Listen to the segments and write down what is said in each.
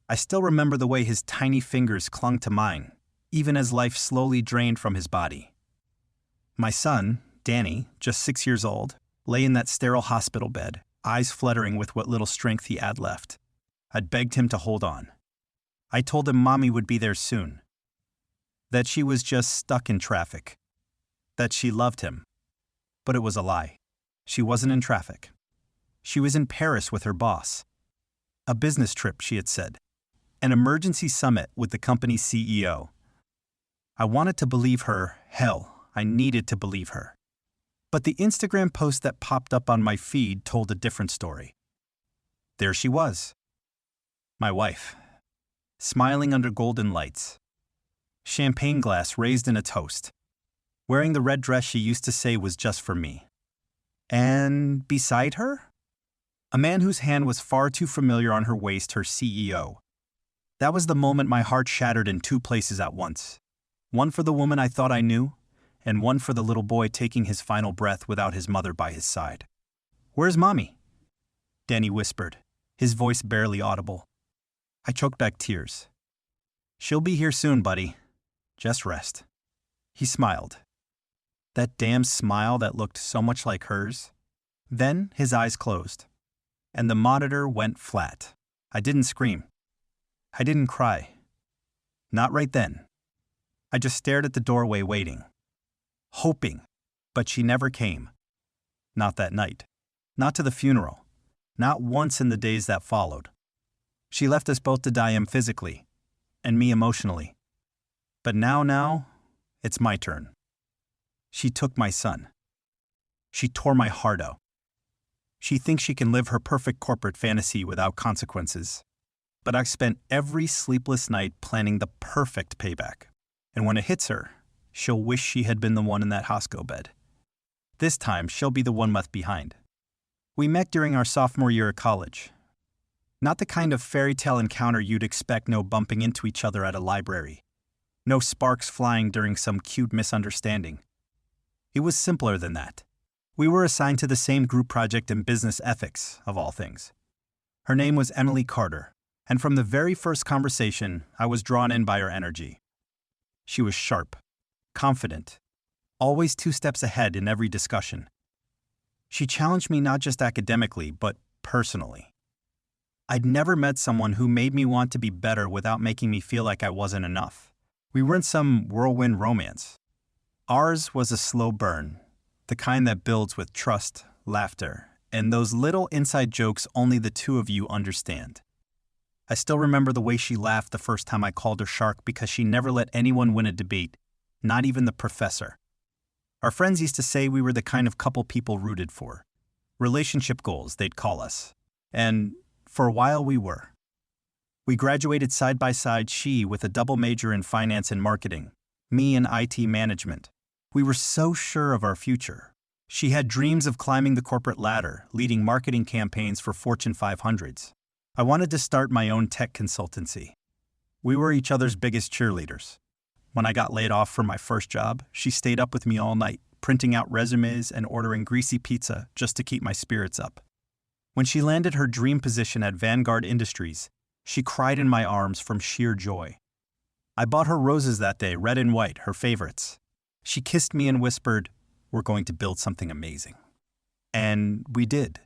I still remember the way his tiny fingers clung to mine, even as life slowly drained from his body. My son, Danny, just 6 years old, lay in that sterile hospital bed, eyes fluttering with what little strength he had left. I'd begged him to hold on. I told him Mommy would be there soon. That she was just stuck in traffic. That she loved him. But it was a lie. She wasn't in traffic. She was in Paris with her boss. A business trip, she had said. An emergency summit with the company's CEO. I wanted to believe her. Hell, I needed to believe her. But the Instagram post that popped up on my feed told a different story. There she was. My wife. Smiling under golden lights. Champagne glass raised in a toast. Wearing the red dress she used to say was just for me. And beside her? A man whose hand was far too familiar on her waist, her CEO. That was the moment my heart shattered in 2 places at once. One for the woman I thought I knew, and one for the little boy taking his final breath without his mother by his side. "Where's Mommy?" Danny whispered, his voice barely audible. I choked back tears. "She'll be here soon, buddy. Just rest." He smiled. That damn smile that looked so much like hers. Then his eyes closed, and the monitor went flat. I didn't scream. I didn't cry. Not right then. I just stared at the doorway waiting. Hoping, but she never came. Not that night. Not to the funeral. Not once in the days that followed. She left us both to die physically, and me emotionally. But now, it's my turn. She took my son. She tore my heart out. She thinks she can live her perfect corporate fantasy without consequences. But I've spent every sleepless night planning the perfect payback. And when it hits her, she'll wish she had been the one in that hospital bed. This time, she'll be the one left behind. We met during our sophomore year of college. Not the kind of fairy tale encounter you'd expect, no bumping into each other at a library. No sparks flying during some cute misunderstanding. It was simpler than that. We were assigned to the same group project in business ethics, of all things. Her name was Emily Carter, and from the very first conversation, I was drawn in by her energy. She was sharp, confident, always 2 steps ahead in every discussion. She challenged me not just academically, but personally. I'd never met someone who made me want to be better without making me feel like I wasn't enough. We weren't some whirlwind romance. Ours was a slow burn, the kind that builds with trust, laughter, and those little inside jokes only the 2 of you understand. I still remember the way she laughed the first time I called her shark because she never let anyone win a debate, not even the professor. Our friends used to say we were the kind of couple people rooted for. Relationship goals, they'd call us. And for a while we were. We graduated side by side, she with a double major in finance and marketing, me in IT management. We were so sure of our future. She had dreams of climbing the corporate ladder, leading marketing campaigns for Fortune 500s. I wanted to start my own tech consultancy. We were each other's biggest cheerleaders. When I got laid off from my first job, she stayed up with me all night, printing out resumes and ordering greasy pizza just to keep my spirits up. When she landed her dream position at Vanguard Industries, she cried in my arms from sheer joy. I bought her roses that day, red and white, her favorites. She kissed me and whispered, "We're going to build something amazing." And we did.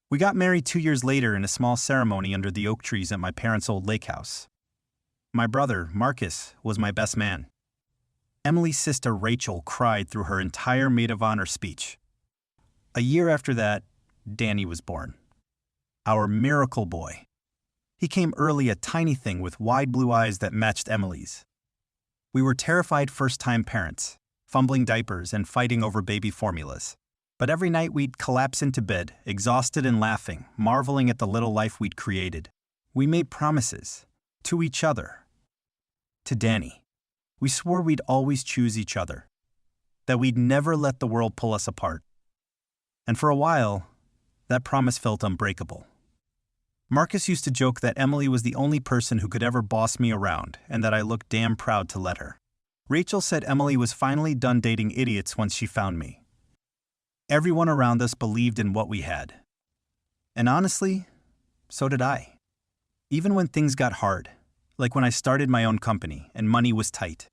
We got married 2 years later in a small ceremony under the oak trees at my parents' old lake house. My brother, Marcus, was my best man. Emily's sister, Rachel, cried through her entire maid of honor speech. A year after that, Danny was born. Our miracle boy. He came early, a tiny thing with wide blue eyes that matched Emily's. We were terrified first-time parents, fumbling diapers and fighting over baby formulas. But every night we'd collapse into bed, exhausted and laughing, marveling at the little life we'd created. We made promises. To each other. To Danny. We swore we'd always choose each other. That we'd never let the world pull us apart. And for a while, that promise felt unbreakable. Marcus used to joke that Emily was the only person who could ever boss me around, and that I looked damn proud to let her. Rachel said Emily was finally done dating idiots once she found me. Everyone around us believed in what we had. And honestly, so did I. Even when things got hard, like when I started my own company and money was tight,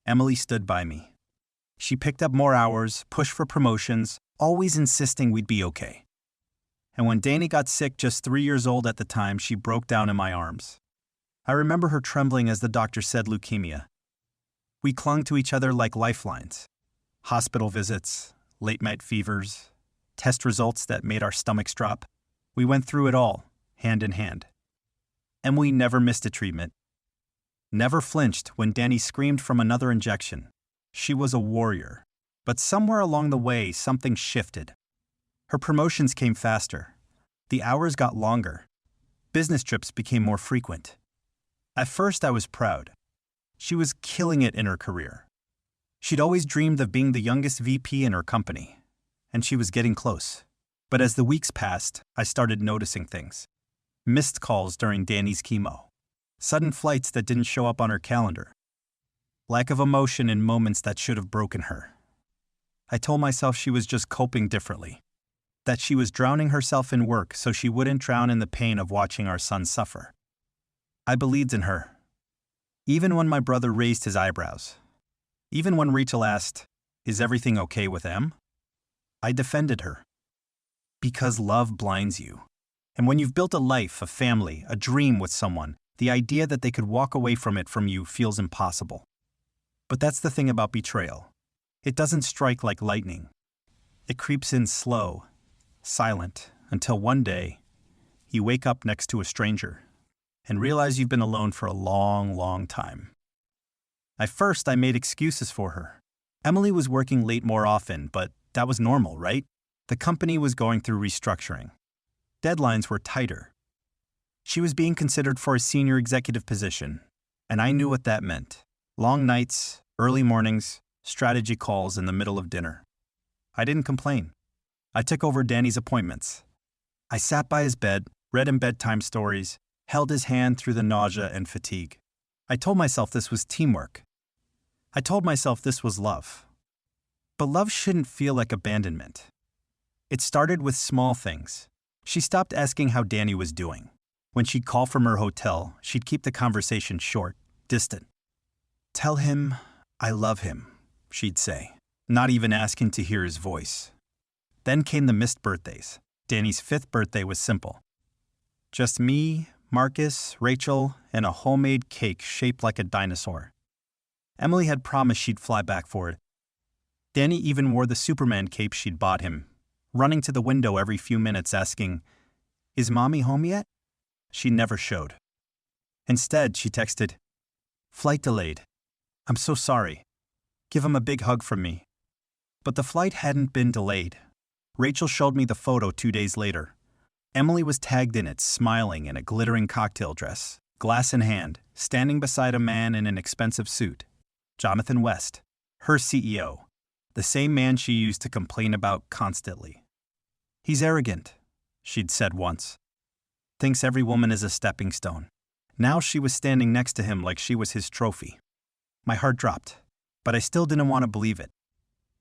Emily stood by me. She picked up more hours, pushed for promotions, always insisting we'd be okay. And when Danny got sick, just 3 years old at the time, she broke down in my arms. I remember her trembling as the doctor said leukemia. We clung to each other like lifelines. Hospital visits, late-night fevers, test results that made our stomachs drop. We went through it all, hand in hand. Emily never missed a treatment. Never flinched when Danny screamed from another injection. She was a warrior. But somewhere along the way, something shifted. Her promotions came faster. The hours got longer. Business trips became more frequent. At first, I was proud. She was killing it in her career. She'd always dreamed of being the youngest VP in her company, and she was getting close. But as the weeks passed, I started noticing things. Missed calls during Danny's chemo. Sudden flights that didn't show up on her calendar. Lack of emotion in moments that should have broken her. I told myself she was just coping differently. That she was drowning herself in work so she wouldn't drown in the pain of watching our son suffer. I believed in her. Even when my brother raised his eyebrows. Even when Rachel asked, "Is everything okay with Em?" I defended her. Because love blinds you. And when you've built a life, a family, a dream with someone, the idea that they could walk away from it from you feels impossible. But that's the thing about betrayal. It doesn't strike like lightning. It creeps in slow, silent, until one day, you wake up next to a stranger and realize you've been alone for a long, long time. At first, I made excuses for her. Emily was working late more often, but that was normal, right? The company was going through restructuring. Deadlines were tighter. She was being considered for a senior executive position, and I knew what that meant. Long nights, early mornings, strategy calls in the middle of dinner. I didn't complain. I took over Danny's appointments. I sat by his bed, read him bedtime stories, held his hand through the nausea and fatigue. I told myself this was teamwork. I told myself this was love. But love shouldn't feel like abandonment. It started with small things. She stopped asking how Danny was doing. When she'd call from her hotel, she'd keep the conversation short, distant. "Tell him I love him," she'd say, not even asking to hear his voice. Then came the missed birthdays. Danny's 5th birthday was simple. Just me, Marcus, Rachel, and a homemade cake shaped like a dinosaur. Emily had promised she'd fly back for it. Danny even wore the Superman cape she'd bought him, running to the window every few minutes asking, "Is Mommy home yet?" She never showed. Instead, she texted, "Flight delayed. I'm so sorry. Give him a big hug from me." But the flight hadn't been delayed. Rachel showed me the photo 2 days later. Emily was tagged in it, smiling in a glittering cocktail dress, glass in hand, standing beside a man in an expensive suit. Jonathan West, her CEO, the same man she used to complain about constantly. "He's arrogant," she'd said once. "Thinks every woman is a stepping stone." Now she was standing next to him like she was his trophy. My heart dropped, but I still didn't want to believe it.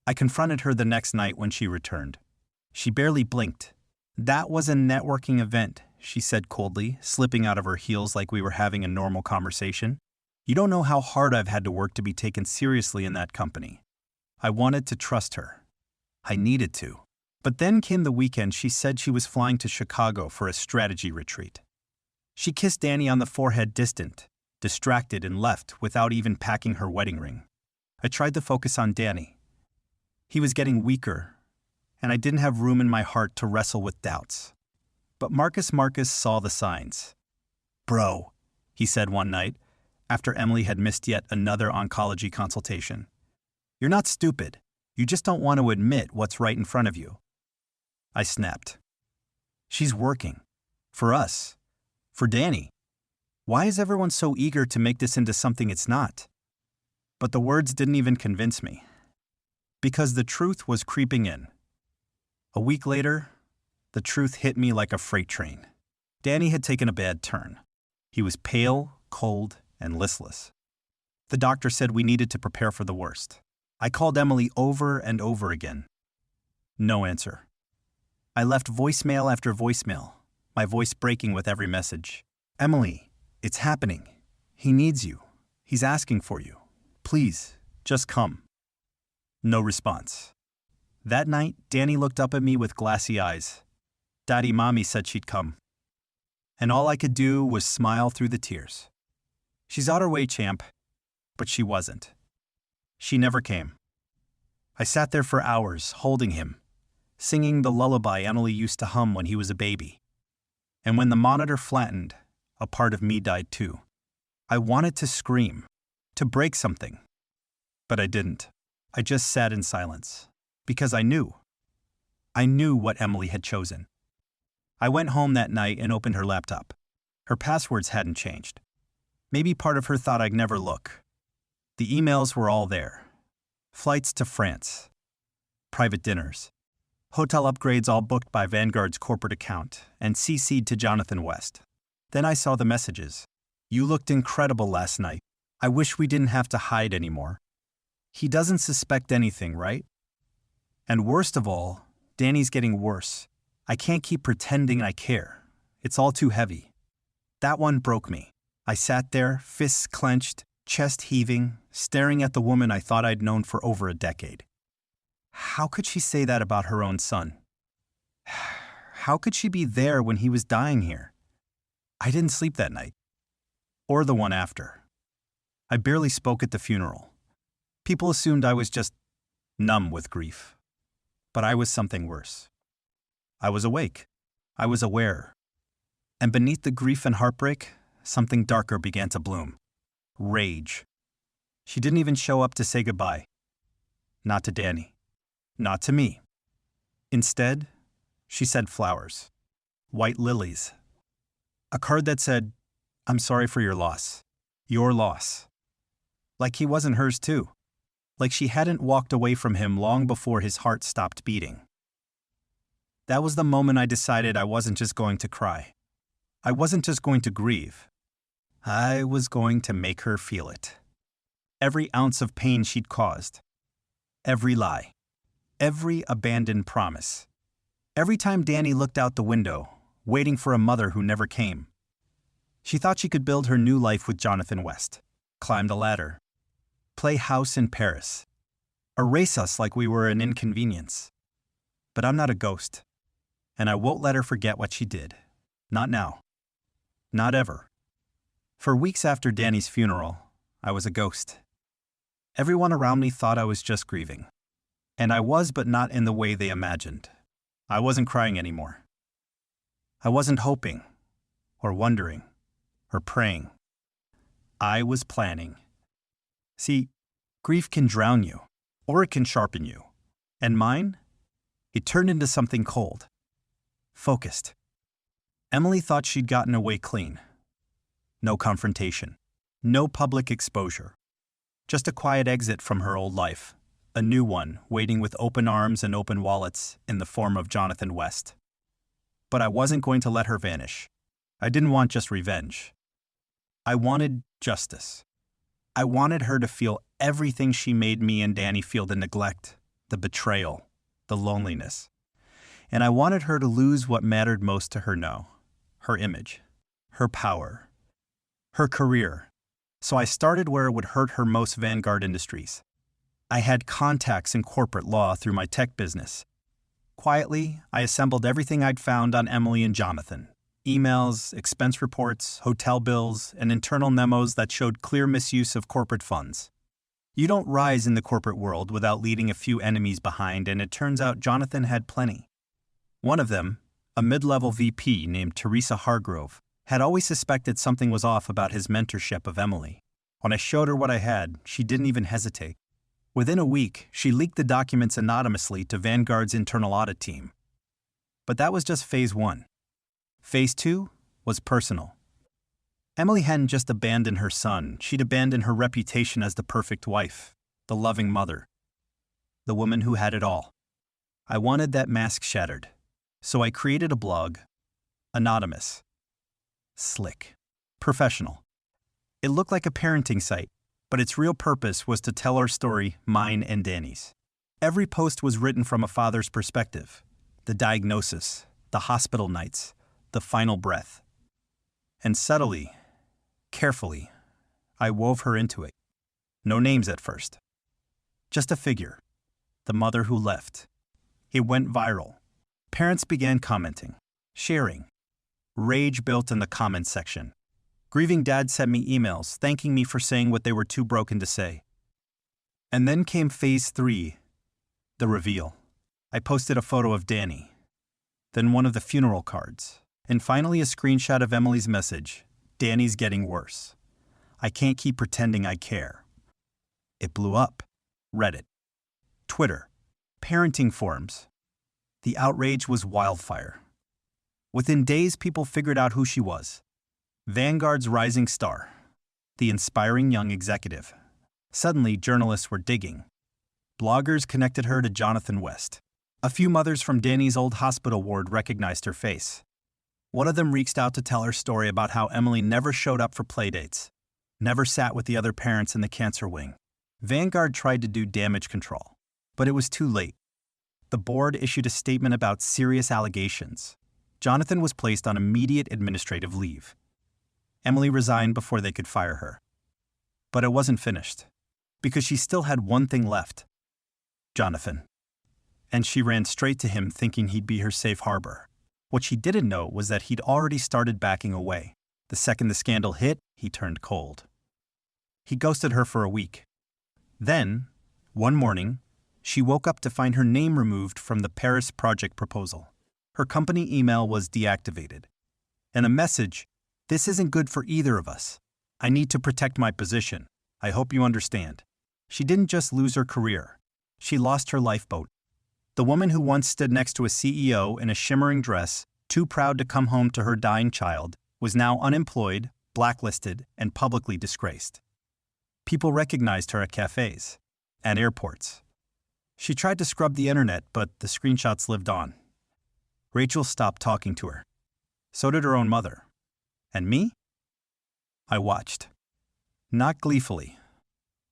I confronted her the next night when she returned. She barely blinked. "That was a networking event," she said coldly, slipping out of her heels like we were having a normal conversation. "You don't know how hard I've had to work to be taken seriously in that company." I wanted to trust her. I needed to. But then came the weekend she said she was flying to Chicago for a strategy retreat. She kissed Danny on the forehead distant, distracted, and left without even packing her wedding ring. I tried to focus on Danny. He was getting weaker, and I didn't have room in my heart to wrestle with doubts. But Marcus saw the signs. "Bro," he said one night, after Emily had missed yet another oncology consultation. "You're not stupid. You just don't want to admit what's right in front of you." I snapped. "She's working. For us. For Danny. Why is everyone so eager to make this into something it's not?" But the words didn't even convince me. Because the truth was creeping in. A week later, the truth hit me like a freight train. Danny had taken a bad turn. He was pale, cold, and listless. The doctor said we needed to prepare for the worst. I called Emily over and over again. No answer. I left voicemail after voicemail, my voice breaking with every message. "Emily, it's happening. He needs you. He's asking for you. Please, just come." No response. That night, Danny looked up at me with glassy eyes. "Daddy, Mommy said she'd come." And all I could do was smile through the tears. "She's on her way, champ." But she wasn't. She never came. I sat there for hours, holding him, singing the lullaby Emily used to hum when he was a baby. And when the monitor flattened, a part of me died too. I wanted to scream, to break something. But I didn't. I just sat in silence. Because I knew. I knew what Emily had chosen. I went home that night and opened her laptop. Her passwords hadn't changed. Maybe part of her thought I'd never look. The emails were all there. Flights to France. Private dinners. Hotel upgrades all booked by Vanguard's corporate account and CC'd to Jonathan West. Then I saw the messages. "You looked incredible last night. I wish we didn't have to hide anymore." He doesn't suspect anything, right? And worst of all, Danny's getting worse. I can't keep pretending I care. It's all too heavy. That one broke me. I sat there, fists clenched, chest heaving, staring at the woman I thought I'd known for over a decade. How could she say that about her own son? How could she be there when he was dying here? I didn't sleep that night. Or the one after. I barely spoke at the funeral. People assumed I was just numb with grief. But I was something worse. I was awake. I was aware. And beneath the grief and heartbreak, something darker began to bloom. Rage. She didn't even show up to say goodbye. Not to Danny. Not to me. Instead, she said flowers. White lilies. A card that said, "I'm sorry for your loss. Your loss." Like he wasn't hers too. Like she hadn't walked away from him long before his heart stopped beating. That was the moment I decided I wasn't just going to cry. I wasn't just going to grieve. I was going to make her feel it. Every ounce of pain she'd caused. Every lie. Every abandoned promise. Every time Danny looked out the window, waiting for a mother who never came. She thought she could build her new life with Jonathan West. Climb the ladder. Play house in Paris. Erase us like we were an inconvenience. But I'm not a ghost. And I won't let her forget what she did. Not now. Not ever. For weeks after Danny's funeral, I was a ghost. Everyone around me thought I was just grieving. And I was, but not in the way they imagined. I wasn't crying anymore. I wasn't hoping, or wondering, or praying. I was planning. See, grief can drown you, or it can sharpen you. And mine? It turned into something cold. Focused. Emily thought she'd gotten away clean. No confrontation. No public exposure. Just a quiet exit from her old life. A new one waiting with open arms and open wallets in the form of Jonathan West. But I wasn't going to let her vanish. I didn't want just revenge. I wanted justice. I wanted her to feel everything she made me and Danny feel: the neglect, the betrayal, the loneliness. And I wanted her to lose what mattered most to her now: her image, her power, her career. So I started where it would hurt her most: Vanguard Industries. I had contacts in corporate law through my tech business. Quietly, I assembled everything I'd found on Emily and Jonathan. Emails, expense reports, hotel bills, and internal memos that showed clear misuse of corporate funds. You don't rise in the corporate world without leaving a few enemies behind, and it turns out Jonathan had plenty. One of them, a mid-level VP named Teresa Hargrove, had always suspected something was off about his mentorship of Emily. When I showed her what I had, she didn't even hesitate. Within a week, she leaked the documents anonymously to Vanguard's internal audit team. But that was just phase 1. Phase 2 was personal. Emily hadn't just abandoned her son, she'd abandoned her reputation as the perfect wife, the loving mother, the woman who had it all. I wanted that mask shattered, so I created a blog, anonymous, slick, professional. It looked like a parenting site, but its real purpose was to tell our story, mine and Danny's. Every post was written from a father's perspective: the diagnosis, the hospital nights, the final breath. And subtly, carefully, I wove her into it. No names at first. Just a figure. The mother who left. It went viral. Parents began commenting, sharing. Rage built in the comments section. Grieving dads sent me emails thanking me for saying what they were too broken to say. And then came phase 3, the reveal. I posted a photo of Danny, then one of the funeral cards, and finally a screenshot of Emily's message, "Danny's getting worse. I can't keep pretending I care." It blew up. Reddit, Twitter, parenting forums. The outrage was wildfire. Within days, people figured out who she was. Vanguard's rising star, the inspiring young executive. Suddenly, journalists were digging. Bloggers connected her to Jonathan West. A few mothers from Danny's old hospital ward recognized her face. One of them reached out to tell her story about how Emily never showed up for playdates, never sat with the other parents in the cancer wing. Vanguard tried to do damage control, but it was too late. The board issued a statement about serious allegations. Jonathan was placed on immediate administrative leave. Emily resigned before they could fire her. But it wasn't finished, because she still had one thing left: Jonathan. And she ran straight to him thinking he'd be her safe harbor. What she didn't know was that he'd already started backing away. The second the scandal hit, he turned cold. He ghosted her for a week. Then, one morning, she woke up to find her name removed from the Paris project proposal. Her company email was deactivated. And a message, "This isn't good for either of us. I need to protect my position. I hope you understand." She didn't just lose her career. She lost her lifeboat. The woman who once stood next to a CEO in a shimmering dress, too proud to come home to her dying child, was now unemployed, blacklisted, and publicly disgraced. People recognized her at cafes, at airports. She tried to scrub the internet, but the screenshots lived on. Rachel stopped talking to her. So did her own mother. And me? I watched. Not gleefully.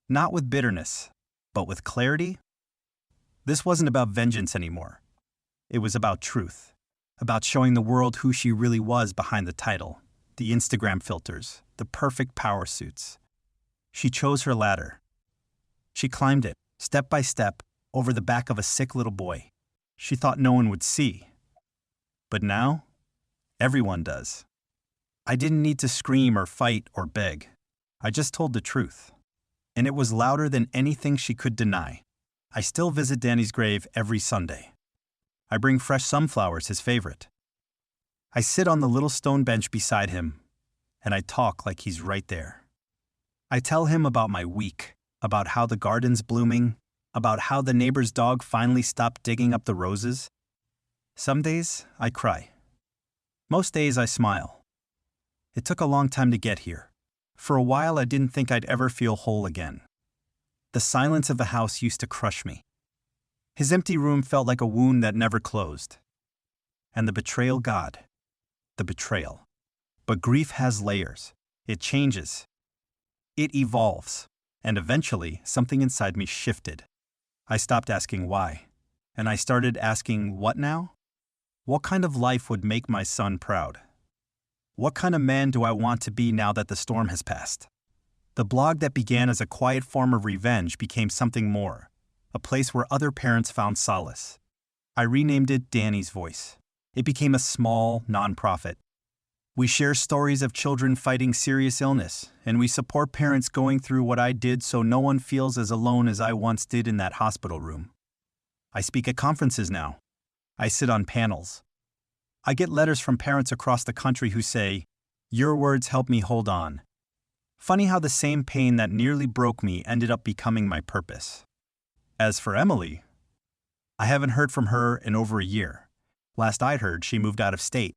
Not with bitterness, but with clarity. This wasn't about vengeance anymore. It was about truth. About showing the world who she really was behind the title, the Instagram filters, the perfect power suits. She chose her ladder. She climbed it, step by step, over the back of a sick little boy. She thought no one would see. But now, everyone does. I didn't need to scream or fight or beg. I just told the truth. And it was louder than anything she could deny. I still visit Danny's grave every Sunday. I bring fresh sunflowers, his favorite. I sit on the little stone bench beside him, and I talk like he's right there. I tell him about my week, about how the garden's blooming, about how the neighbor's dog finally stopped digging up the roses. Some days, I cry. Most days, I smile. It took a long time to get here. For a while, I didn't think I'd ever feel whole again. The silence of the house used to crush me. His empty room felt like a wound that never closed. And the betrayal God. The betrayal. But grief has layers. It changes. It evolves. And eventually, something inside me shifted. I stopped asking why. And I started asking what now? What kind of life would make my son proud? What kind of man do I want to be now that the storm has passed? The blog that began as a quiet form of revenge became something more, a place where other parents found solace. I renamed it Danny's Voice. It became a small nonprofit. We share stories of children fighting serious illness, and we support parents going through what I did so no one feels as alone as I once did in that hospital room. I speak at conferences now. I sit on panels. I get letters from parents across the country who say, "Your words help me hold on." Funny how the same pain that nearly broke me ended up becoming my purpose. As for Emily, I haven't heard from her in over a year. Last I'd heard, she moved out of state,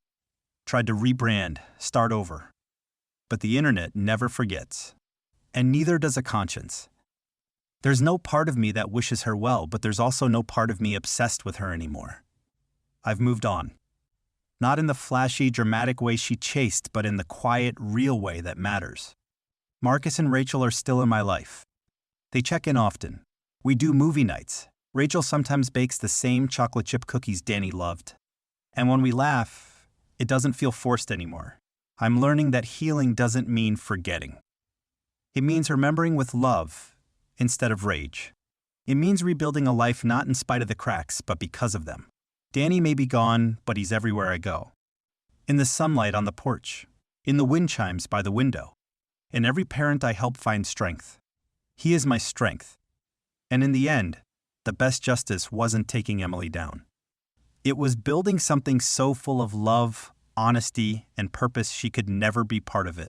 tried to rebrand, start over. But the internet never forgets. And neither does a conscience. There's no part of me that wishes her well, but there's also no part of me obsessed with her anymore. I've moved on. Not in the flashy, dramatic way she chased, but in the quiet, real way that matters. Marcus and Rachel are still in my life. They check in often. We do movie nights. Rachel sometimes bakes the same chocolate chip cookies Danny loved. And when we laugh, it doesn't feel forced anymore. I'm learning that healing doesn't mean forgetting. It means remembering with love instead of rage. It means rebuilding a life not in spite of the cracks, but because of them. Danny may be gone, but he's everywhere I go. In the sunlight on the porch, in the wind chimes by the window, in every parent I help find strength. He is my strength. And in the end, the best justice wasn't taking Emily down. It was building something so full of love, honesty, and purpose she could never be part of it.